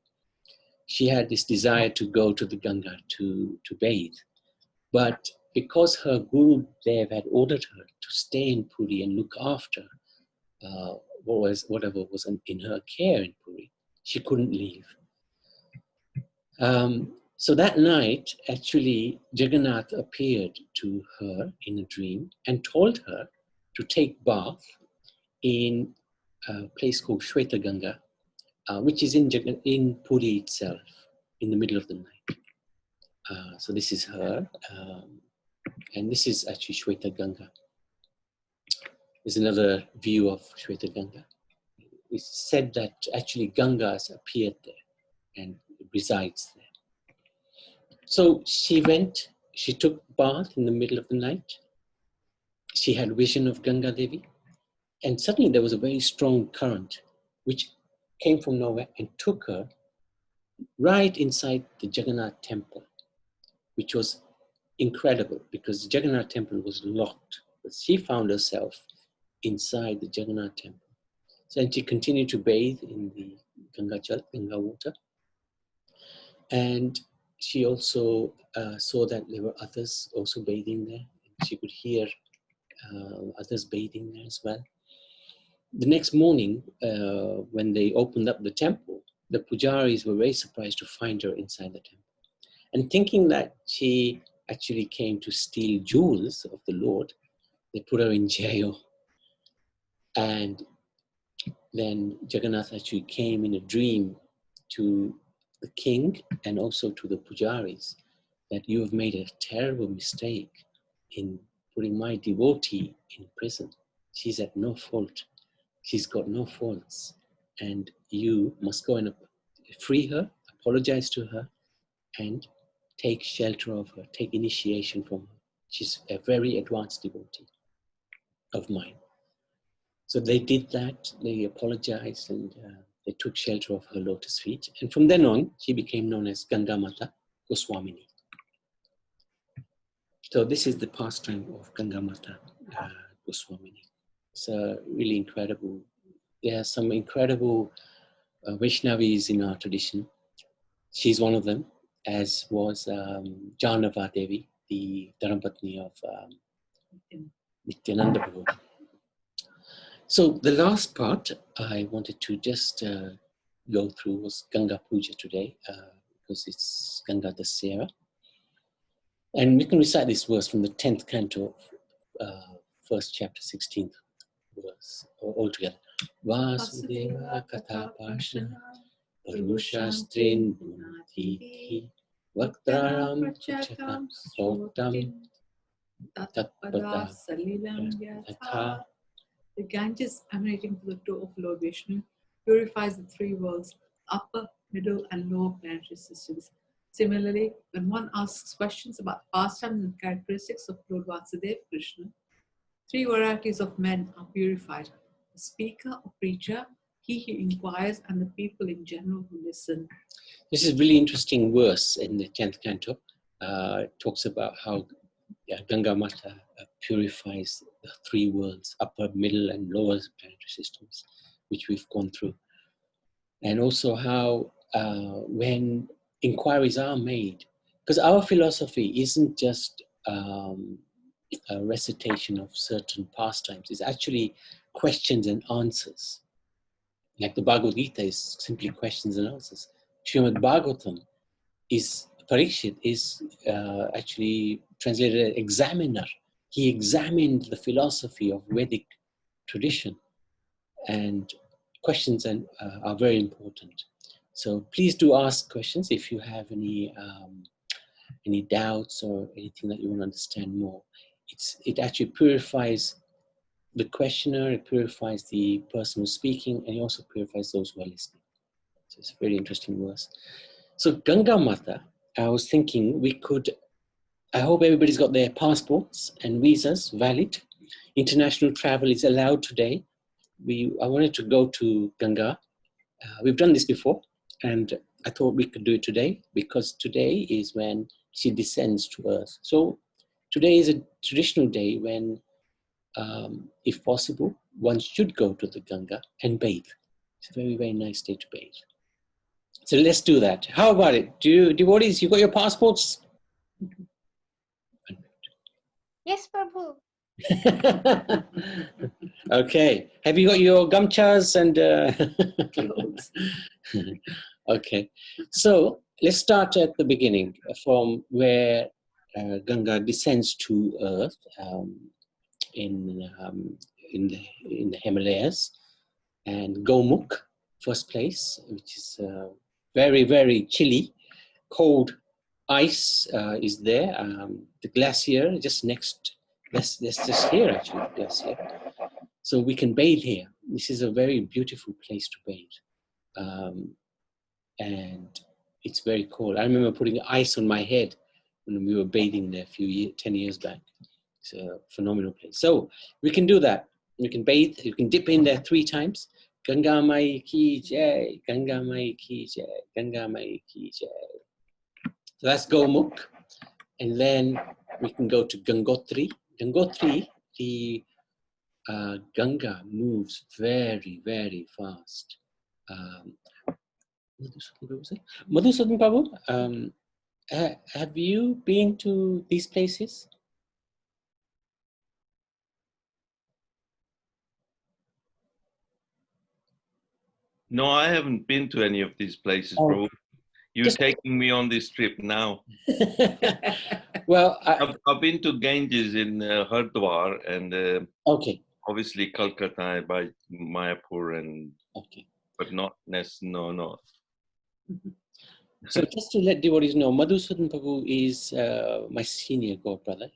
Speaker 2: she had this desire to go to the Ganga to bathe. But because her Guru Dev had ordered her to stay in Puri and look after whatever was in her care in Puri, she couldn't leave. So that night, actually, Jagannath appeared to her in a dream and told her to take bath in a place called Shweta Ganga, which is in Puri itself, in the middle of the night. So this is her, and this is actually Shweta Ganga. There's another view of Shweta Ganga. It's said that actually Ganga has appeared there and resides there. So she went, she took bath in the middle of the night. She had vision of Ganga Devi, and suddenly there was a very strong current which came from nowhere and took her right inside the Jagannath temple, which was incredible because the Jagannath temple was locked. But she found herself inside the Jagannath temple. So and she continued to bathe in the Ganga water. And she also saw that there were others also bathing there. She could hear others bathing there as well. The next morning, when they opened up the temple, the pujaris were very surprised to find her inside the temple. And thinking that she actually came to steal jewels of the Lord, they put her in jail. And then Jagannath actually came in a dream to the king and also to the pujaris that you have made a terrible mistake in putting my devotee in prison. She's at no fault. She's got no faults. And you must go and free her, apologize to her, and take shelter of her, take initiation from her. She's a very advanced devotee of mine. So they did that, they apologized, and they took shelter of her lotus feet. And from then on, she became known as Ganga Mata Goswamini. So this is the pastime of Ganga Mata Goswamini. It's really incredible. There are some incredible Vaishnavis in our tradition. She's one of them, as was Janava Devi, the Dharmapatni of Nityananda Prabhu. So the last part I wanted to just go through was Ganga Puja today, because it's Ganga Dasera. And we can recite this verse from the 10th canto, first chapter, 16th verse, altogether. Vasudeva Katha Pashna Parushastrin Gunatihi Vaktaram Prachatam Srotam Tatpada
Speaker 5: Salilam
Speaker 2: Yatha.
Speaker 5: Yatha. The Ganges emanating from the toe of Lord Vishnu purifies the three worlds, upper, middle, and lower planetary systems. Similarly, when one asks questions about pastimes and characteristics of Lord Vasudeva Krishna, three varieties of men are purified: the speaker or preacher, he who inquires, and the people in general who listen.
Speaker 2: This is a really interesting verse in the 10th canto. It talks about how Ganga Mata purifies the three worlds, upper, middle, and lower planetary systems, which we've gone through. And also how when inquiries are made, because our philosophy isn't just a recitation of certain pastimes, it's actually questions and answers. Like the Bhagavad Gita is simply questions and answers. Srimad Bhagavatam is, Parikshit is actually translated as examiner. He examined the philosophy of Vedic tradition, and questions are very important. So please do ask questions if you have any doubts or anything that you want to understand more. It actually purifies the questioner, it purifies the person who's speaking, and it also purifies those who are listening. So it's a very interesting verse. So Ganga Mata, I was thinking I hope everybody's got their passports and visas valid. International travel is allowed today. I wanted to go to Ganga. We've done this before, and I thought we could do it today, because today is when she descends to earth. So today is a traditional day when, if possible, one should go to the Ganga and bathe. It's a very, very nice day to bathe. So let's do that. How about it? Devotees, you got your passports?
Speaker 1: Yes, Prabhu.
Speaker 2: Okay. Have you got your gamchas and
Speaker 5: Clothes.
Speaker 2: Okay. So let's start at the beginning, from where Ganga descends to earth in the Himalayas, and Gomukh, first place, which is very, very chilly, cold ice is there. The glacier just next, that's just here actually, the glacier. So we can bathe here. This is a very beautiful place to bathe. And it's very cold. I remember putting ice on my head when we were bathing there 10 years back. It's a phenomenal place. So we can do that. You can bathe, you can dip in there 3 times. Ganga Mai Ki Jai, Ganga Mai Ki Jai, Ganga Mai Ki Jai. So that's Gomukh. And then we can go to Gangotri. Gangotri, the Ganga moves very, very fast. Madhusudan Prabhu, have you been to these places?
Speaker 3: No, I haven't been to any of these places,
Speaker 2: Oh.
Speaker 3: bro. You're taking me on this trip now.
Speaker 2: Well,
Speaker 3: I've been to Ganges in Hardwar and
Speaker 2: okay.
Speaker 3: obviously Calcutta by Mayapur, and
Speaker 2: Okay.
Speaker 3: but not no.
Speaker 2: So just to let devotees know, Madhusudan Prabhu is my senior god brother.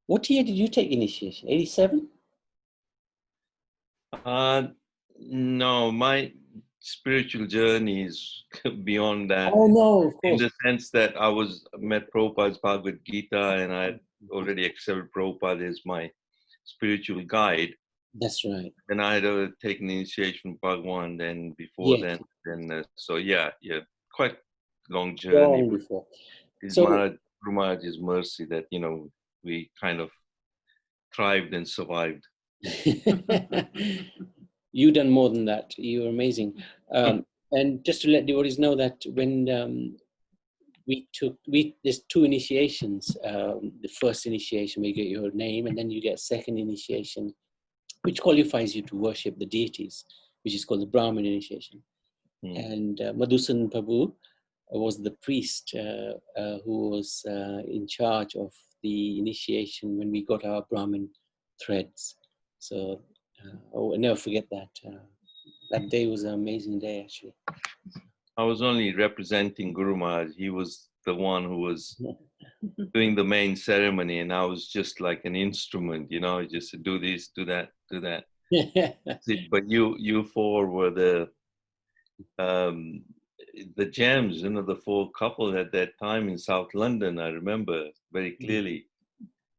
Speaker 2: What year did you take initiation? 87?
Speaker 3: No, spiritual journey is beyond that.
Speaker 2: Oh no, of
Speaker 3: In
Speaker 2: course.
Speaker 3: the sense that I met Prabhupada's Bhagavad Gita, and I already accepted Prabhupada as my spiritual guide.
Speaker 2: That's right.
Speaker 3: And I had taken initiation from Bhagwan. Then before
Speaker 2: Yes.
Speaker 3: then, so yeah, quite long journey.
Speaker 2: Long before.
Speaker 3: It's
Speaker 2: So
Speaker 3: Guru Maharaj's mercy that we kind of thrived and survived.
Speaker 2: you done more than that. You're amazing. And just to let devotees know that when there's two initiations. The first initiation where you get your name, and then you get second initiation, which qualifies you to worship the deities, which is called the Brahmin initiation. And Madhusudan Prabhu was the priest who was in charge of the initiation when we got our Brahmin threads. So I'll never forget that. That day was an amazing day, actually.
Speaker 3: I was only representing Guru Maharaj. He was the one who was doing the main ceremony, and I was just like an instrument, just to do this, do that, do that. But you four were the gems, the four couple at that time in South London. I remember very clearly,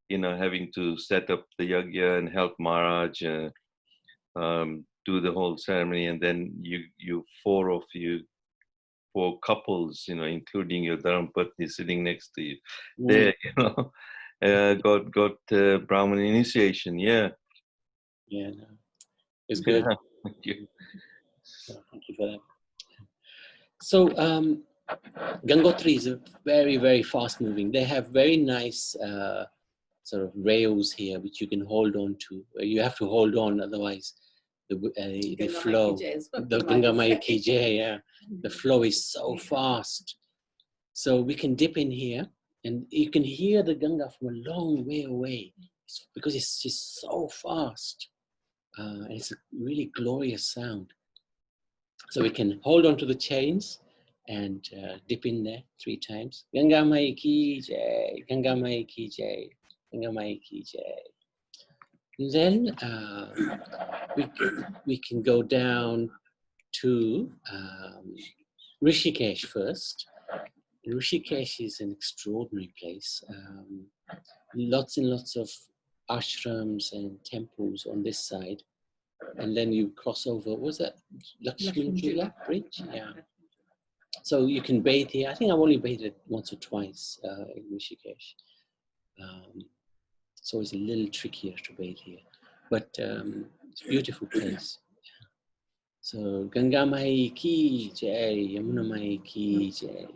Speaker 3: having to set up the yagya and help Maharaj do the whole ceremony, and then you four couples, including your Dharmapatni sitting next to you there, got Brahmin initiation. Yeah.
Speaker 2: Yeah, no, it's good.
Speaker 3: Yeah, thank you.
Speaker 2: Thank you for that. So Gangotri is a very, very fast moving. They have very nice sort of rails here, which you can hold on to. You have to hold on, otherwise the flow, the Ganga Mai Ki Jai, yeah, the flow is so fast. So we can dip in here, and you can hear the Ganga from a long way away, because it's just so fast. And it's a really glorious sound. So we can hold on to the chains and dip in there 3 times. Ganga Mai Ki Jai, Ganga Mai Ki Jai, Ganga Mai Ki Jai. And then we can go down to Rishikesh first. Rishikesh is an extraordinary place. Lots and lots of ashrams and temples on this side. And then you cross over, was that Lakshmanjula Bridge? Yeah. So you can bathe here. I think I've only bathed once or twice in Rishikesh. So it's a little trickier to bathe here. But it's a beautiful place. So Ganga Mai Ki Jai, Yamuna Mai Ki Jai.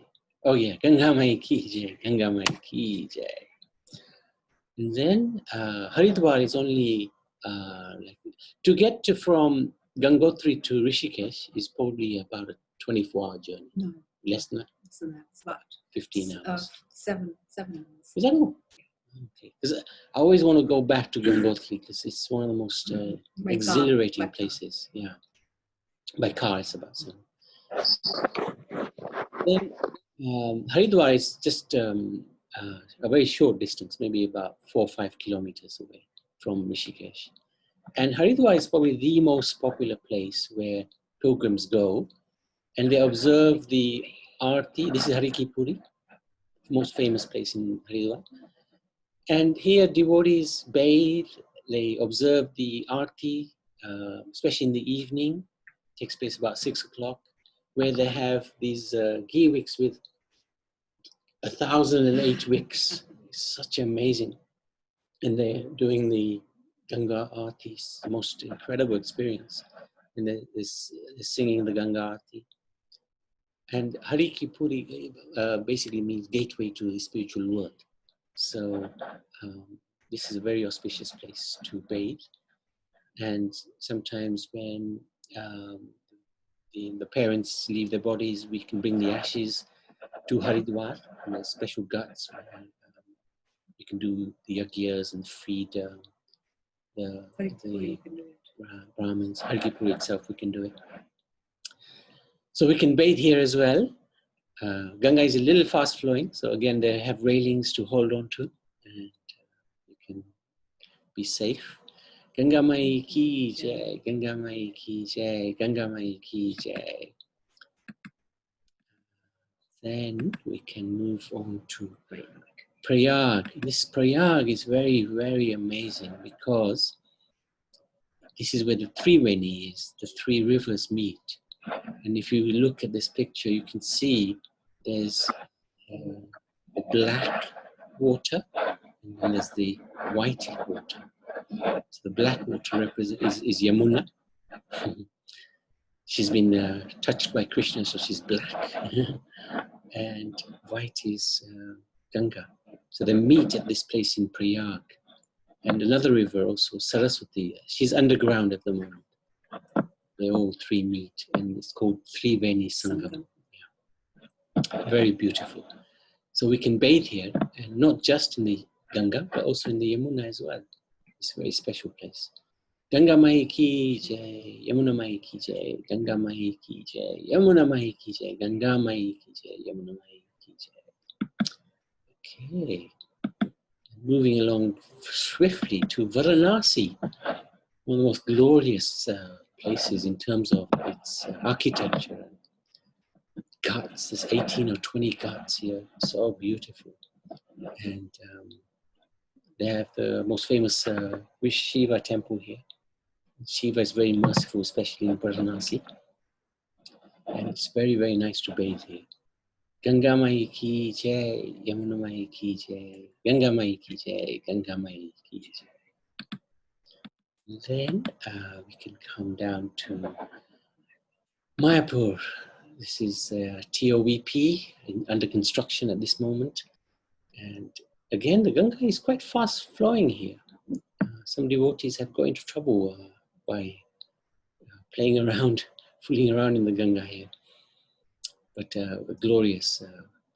Speaker 2: Oh yeah, Ganga Mai Ki Jai, Ganga Mai Ki Jai. And then Haridwar is only, to get from Gangotri to Rishikesh is probably about a 24-hour journey.
Speaker 5: No.
Speaker 2: Less than that?
Speaker 5: Less than that. It's about
Speaker 2: 15 hours.
Speaker 5: 7 hours.
Speaker 2: Is that all? Okay. Because I always want to go back to Gangotri because it's one of the most exhilarating places. Yeah. By car, it's about 7. Then Haridwar is just a very short distance, maybe about 4 or 5 kilometers away from Rishikesh. And Haridwar is probably the most popular place where pilgrims go, and they observe the Aarti. This is Hariki Puri, most famous place in Haridwar. And here devotees bathe, they observe the Aarti, especially in the evening. It takes place about 6 o'clock, where they have these ghee wicks with 1,008 wicks. It's such amazing. And they're doing the Ganga Aarti, the most incredible experience. And they're singing the Ganga Aarti. And Hariki Puri basically means gateway to the spiritual world. So this is a very auspicious place to bathe. And sometimes when the parents leave their bodies, we can bring the ashes to Haridwar, and there's special guts. You can do the yagyas and feed the Brahmins. Harikipuri itself, we can do it. So we can bathe here as well. Ganga is a little fast flowing, so again they have railings to hold on to, and you can be safe. Ganga Mai ki jai, Ganga Mai ki jai, Ganga Mai ki jai. Then we can move on to Prayag. This Prayag is very, very amazing because this is where the Triveni is, the three rivers meet. And if you look at this picture, you can see there's the black water, and then there's the white water. So the black water is Yamuna. She's been touched by Krishna, so she's black. And white is Ganga. So they meet at this place in Prayag. And another river also, Saraswati. She's underground at the moment. They all three meet, and it's called Triveni Sangam. Yeah. Very beautiful. So we can bathe here, and not just in the Ganga, but also in the Yamuna as well. It's a very special place. Ganga Mai ki jai, Yamuna Mai ki jai, Ganga Mai ki jai, Yamuna Mai ki jai, Ganga Mai ki jai, Yamuna Mai ki jai. Okay. Moving along swiftly to Varanasi, one of the most glorious places in terms of its architecture. Ghats, there's 18 or 20 ghats here, so beautiful. And they have the most famous Shiva temple here. Shiva is very merciful, especially in Varanasi. And it's very, very nice to bathe here. Ganga Mai ki jai, Yamuna Mai ki jai, Ganga Mai ki jai, Ganga Mai ki jai. Then we can come down to Mayapur. This is TOVP under construction at this moment. And again, the Ganga is quite fast flowing here. Some devotees have got into trouble by playing around, fooling around in the Ganga here. But a glorious,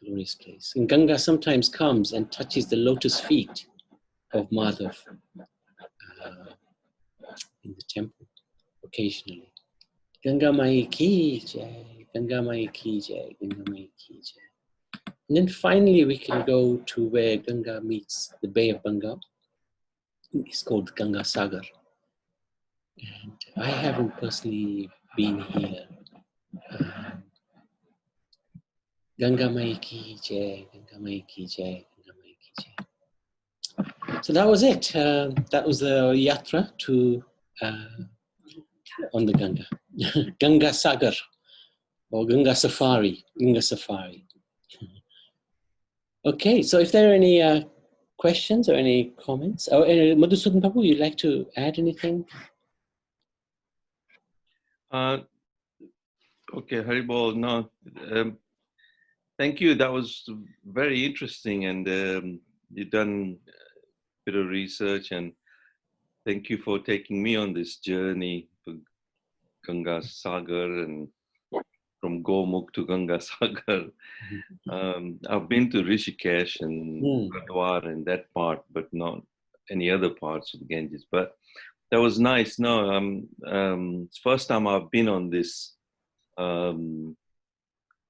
Speaker 2: glorious place. And Ganga sometimes comes and touches the lotus feet of Madhav in the temple occasionally. Ganga Mai ki jai, Ganga Mai ki jai, Ganga Mai ki jai. And then finally we can go to where Ganga meets the Bay of Bengal. It's called Ganga Sagar. And I haven't personally been here. Ganga Mai ki jai, Ganga Mai ki jai, Ganga Mai ki jai. So that was it. That was the yatra to on the Ganga. Ganga Sagar or Ganga Safari. Ganga Safari. Okay, so if there are any questions or any comments, or Madhusudan Prabhu, you'd like to add anything?
Speaker 3: Okay, Haribol, no. Thank you. That was very interesting, and you've done a bit of research, and thank you for taking me on this journey to Ganga Sagar and from Gomukh to Ganga Sagar. I've been to Rishikesh and Gurdwara and that part, but not any other parts of the Ganges. But that was nice. No, it's first time I've been on this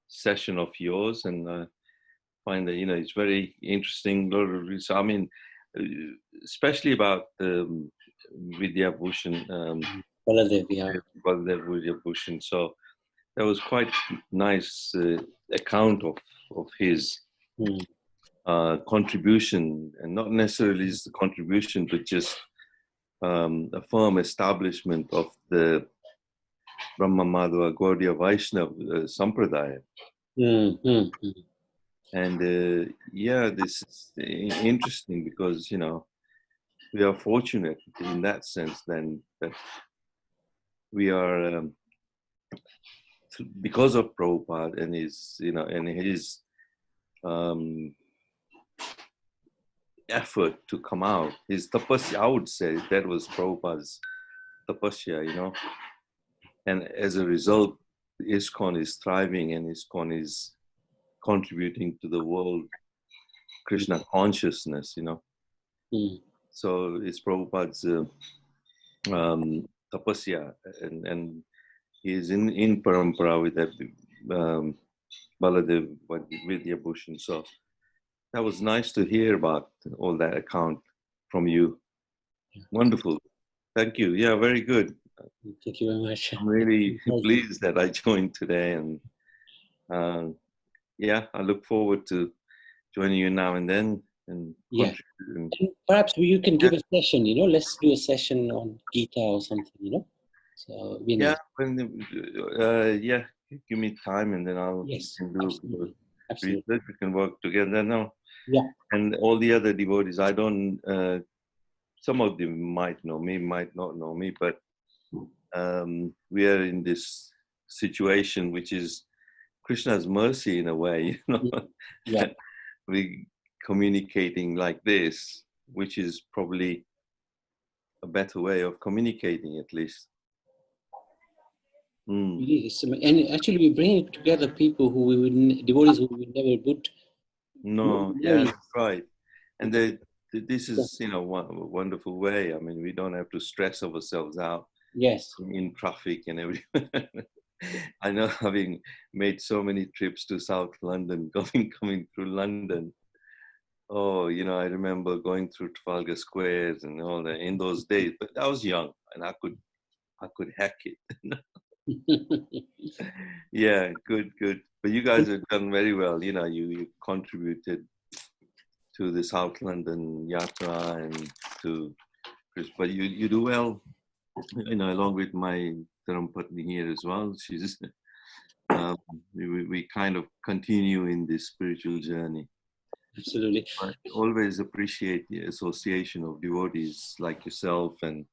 Speaker 3: session of yours, and I find that it's very interesting. I mean, especially about Vidyabhusana,
Speaker 2: Baladeva.
Speaker 3: Vidyabhusana. So that was quite nice account of his contribution, and not necessarily the contribution, but just a firm establishment of the Brahma Madhva Gaudiya Vaishnava Sampradaya. And yeah, this is interesting because we are fortunate in that sense then that we are because of Prabhupada and his and his effort to come out, his tapasya, I would say that was Prabhupada's tapasya, and as a result ISKCON is thriving and ISKCON is contributing to the world Krishna consciousness, So it's Prabhupada's tapasya, and he is in parampara with that Baladeva Vidyabhusana. So that was nice to hear about all that account from you. Wonderful. Thank you. Yeah, very good.
Speaker 2: Thank you very much.
Speaker 3: I'm really pleased that I joined today, and yeah, I look forward to joining you now and then and
Speaker 2: Yeah.
Speaker 3: contributing.
Speaker 2: And perhaps you can give a session, let's do a session on Gita or something, So,
Speaker 3: Yeah, yeah, give me time and then I'll
Speaker 2: Yes,
Speaker 3: can do
Speaker 2: absolutely. Absolutely.
Speaker 3: research. We can work together now.
Speaker 2: Yeah.
Speaker 3: And all the other devotees, I don't, some of them might know me, might not know me, but we are in this situation which is Krishna's mercy in a way,
Speaker 2: Yeah.
Speaker 3: we communicating like this, which is probably a better way of communicating at least.
Speaker 2: And actually, we bring together people who we would, devotees who we never would.
Speaker 3: No, yeah, that's right. And this is, a wonderful way. I mean, we don't have to stress ourselves out.
Speaker 2: Yes.
Speaker 3: In traffic and everything. I know, having made so many trips to South London, coming through London. Oh, I remember going through Trafalgar Squares and all that in those days. But I was young and I could hack it. Yeah, good. But you guys have done very well. You contributed to the South London Yatra and to Chris. But you do well. Along with my Dharampatni here as well. She's we kind of continue in this spiritual journey.
Speaker 2: Absolutely.
Speaker 3: I always appreciate the association of devotees like yourself, and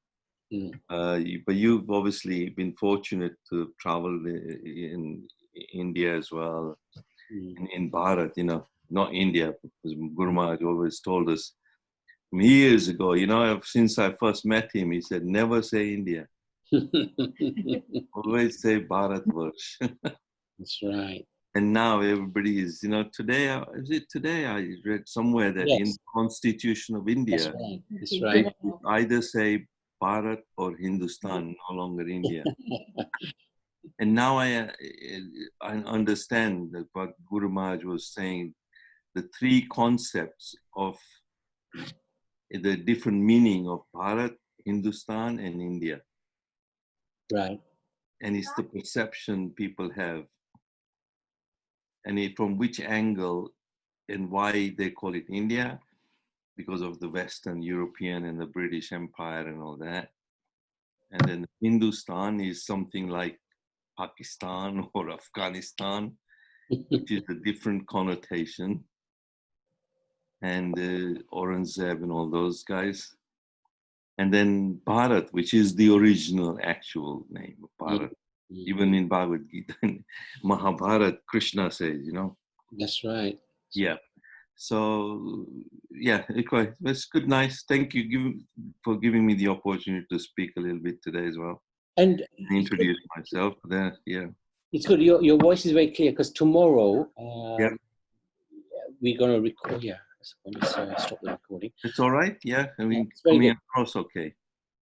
Speaker 3: but you've obviously been fortunate to travel in India as well, in Bharat, not India, because Guru Maharaj always told us years ago, since I first met him, he said, never say India. Always say Bharat Varsh.
Speaker 2: That's right.
Speaker 3: And now everybody is, today I read somewhere that in the Constitution of India,
Speaker 2: That's right.
Speaker 3: they either say Bharat or Hindustan, no longer India. And now I understand that what Guru Maharaj was saying, the three concepts of the different meaning of Bharat, Hindustan, and India.
Speaker 2: Right.
Speaker 3: And it's the perception people have. And from which angle and why they call it India, because of the Western European and the British Empire and all that. And then Hindustan is something like Pakistan or Afghanistan, which is a different connotation. And Aurangzeb and all those guys. And then Bharat, which is the original actual name of Bharat. Even in Bhagavad Gita, Mahabharat, Krishna says,
Speaker 2: That's right.
Speaker 3: Yeah. So, yeah, that's good. Nice. Thank you for giving me the opportunity to speak a little bit today as well.
Speaker 2: And
Speaker 3: introduce myself. Yeah.
Speaker 2: It's good. Your voice is very clear because tomorrow we're going to record. Yeah. Let me stop the recording.
Speaker 3: It's all right. Yeah. I mean,
Speaker 2: it's very
Speaker 3: coming
Speaker 2: good.
Speaker 3: across okay.